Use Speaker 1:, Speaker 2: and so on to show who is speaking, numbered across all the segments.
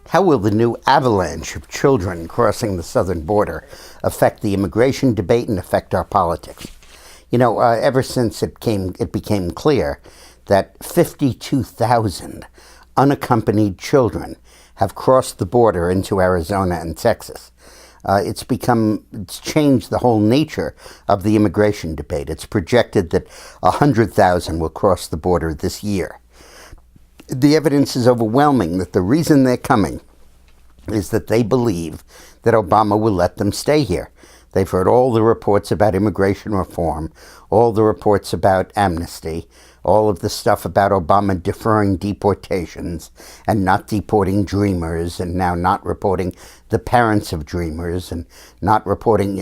Speaker 1: How will the new avalanche of children crossing the southern border affect the immigration debate and affect our politics? Ever since it became clear that 52,000 unaccompanied children have crossed the border into Arizona and Texas, it's changed the whole nature of the immigration debate. It's projected that 100,000 will cross the border this year. The evidence is overwhelming that the reason they're coming is that they believe that Obama will let them stay here. They've heard all the reports about immigration reform, all the reports about amnesty, all of the stuff about Obama deferring deportations and not deporting dreamers, and now not reporting the parents of dreamers, and not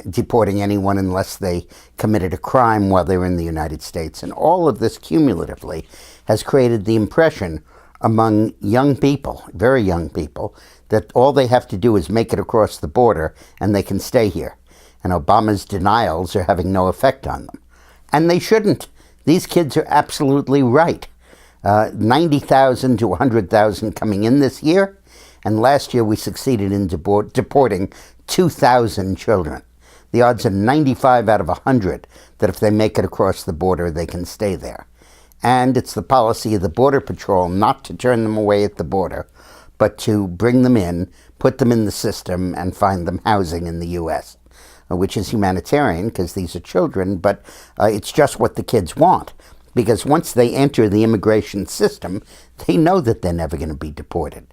Speaker 1: deporting anyone unless they committed a crime while they were in the United States. And all of this cumulatively has created the impression among young people, very young people, that all they have to do is make it across the border and they can stay here. And Obama's denials are having no effect on them. And they shouldn't. These kids are absolutely right. 90,000 to 100,000 coming in this year, and last year we succeeded in deporting 2,000 children. The odds are 95 out of 100 that if they make it across the border, they can stay there. And it's the policy of the Border Patrol not to turn them away at the border, but to bring them in, put them in the system, and find them housing in the U.S., which is humanitarian because these are children, but it's just what the kids want. Because once they enter the immigration system, they know that they're never going to be deported.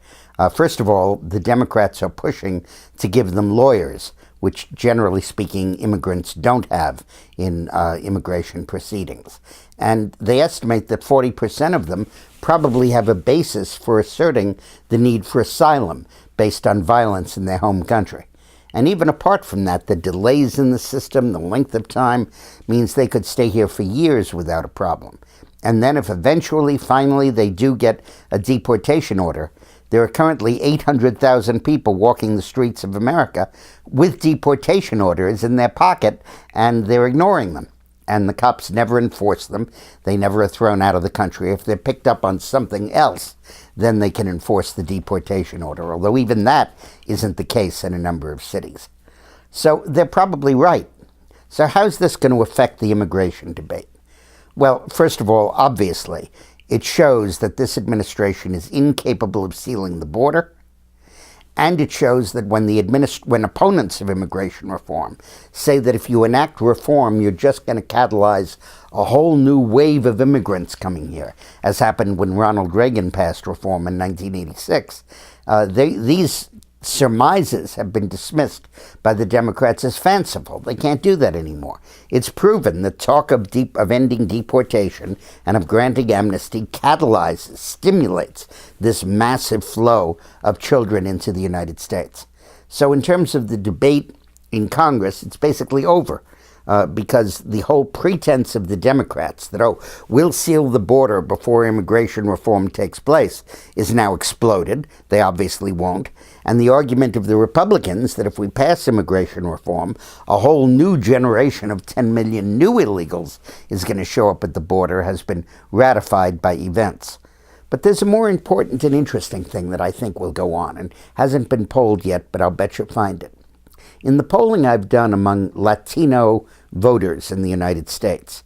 Speaker 1: First of all, the Democrats are pushing to give them lawyers, which generally speaking immigrants don't have in immigration proceedings. And they estimate that 40% of them probably have a basis for asserting the need for asylum based on violence in their home country. And even apart from that, the delays in the system, the length of time, means they could stay here for years without a problem. And then if eventually, finally, they do get a deportation order, there are currently 800,000 people walking the streets of America with deportation orders in their pocket, and they're ignoring them. And the cops never enforce them. They never are thrown out of the country. If they're picked up on something else, then they can enforce the deportation order, although even that isn't the case in a number of cities. So they're probably right. So how's this going to affect the immigration debate? Well, first of all, obviously, it shows that this administration is incapable of sealing the border, and it shows that when opponents of immigration reform say that if you enact reform, you're just going to catalyze a whole new wave of immigrants coming here, as happened when Ronald Reagan passed reform in 1986, these surmises have been dismissed by the Democrats as fanciful. They can't do that anymore. It's proven that talk of ending deportation and of granting amnesty catalyzes, stimulates this massive flow of children into the United States. So in terms of the debate in Congress, it's basically over. Because the whole pretense of the Democrats that, we'll seal the border before immigration reform takes place is now exploded. They obviously won't. And the argument of the Republicans that if we pass immigration reform, a whole new generation of 10 million new illegals is going to show up at the border has been ratified by events. But there's a more important and interesting thing that I think will go on and hasn't been polled yet, but I'll bet you'll find it. In the polling I've done among Latino voters in the United States,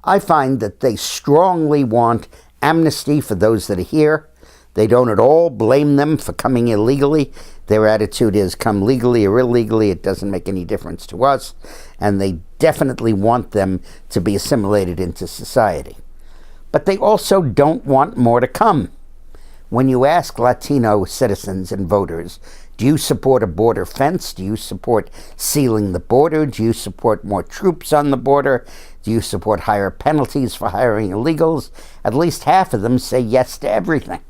Speaker 1: I find that they strongly want amnesty for those that are here. They don't at all blame them for coming illegally. Their attitude is, come legally or illegally, it doesn't make any difference to us. And they definitely want them to be assimilated into society. But they also don't want more to come. When you ask Latino citizens and voters, do you support a border fence? Do you support sealing the border? Do you support more troops on the border? Do you support higher penalties for hiring illegals? At least half of them say yes to everything.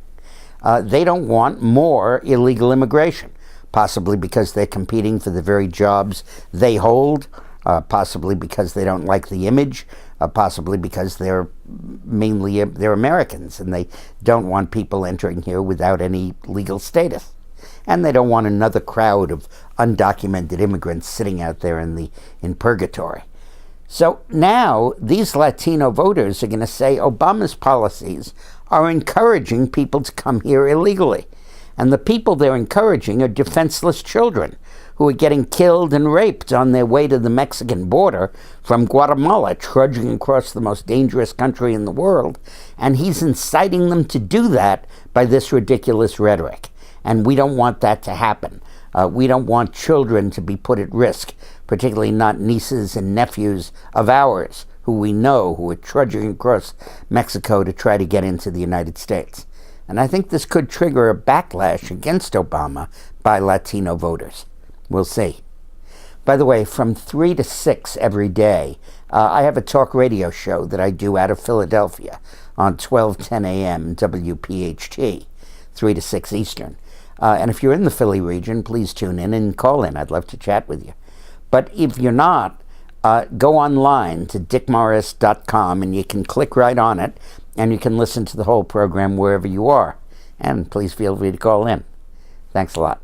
Speaker 1: They don't want more illegal immigration, possibly because they're competing for the very jobs they hold, possibly because they don't like the image, possibly because they're Americans and they don't want people entering here without any legal status. And they don't want another crowd of undocumented immigrants sitting out there in purgatory. So now these Latino voters are going to say Obama's policies are encouraging people to come here illegally. And the people they're encouraging are defenseless children who are getting killed and raped on their way to the Mexican border from Guatemala, trudging across the most dangerous country in the world. And he's inciting them to do that by this ridiculous rhetoric. And we don't want that to happen. We don't want children to be put at risk, particularly not nieces and nephews of ours who we know who are trudging across Mexico to try to get into the United States. And I think this could trigger a backlash against Obama by Latino voters. We'll see. By the way, from 3 to 6 every day, I have a talk radio show that I do out of Philadelphia on 1210 a.m. WPHT, 3 to 6 Eastern. And if you're in the Philly region, please tune in and call in. I'd love to chat with you. But if you're not, go online to dickmorris.com and you can click right on it and you can listen to the whole program wherever you are. And please feel free to call in. Thanks a lot.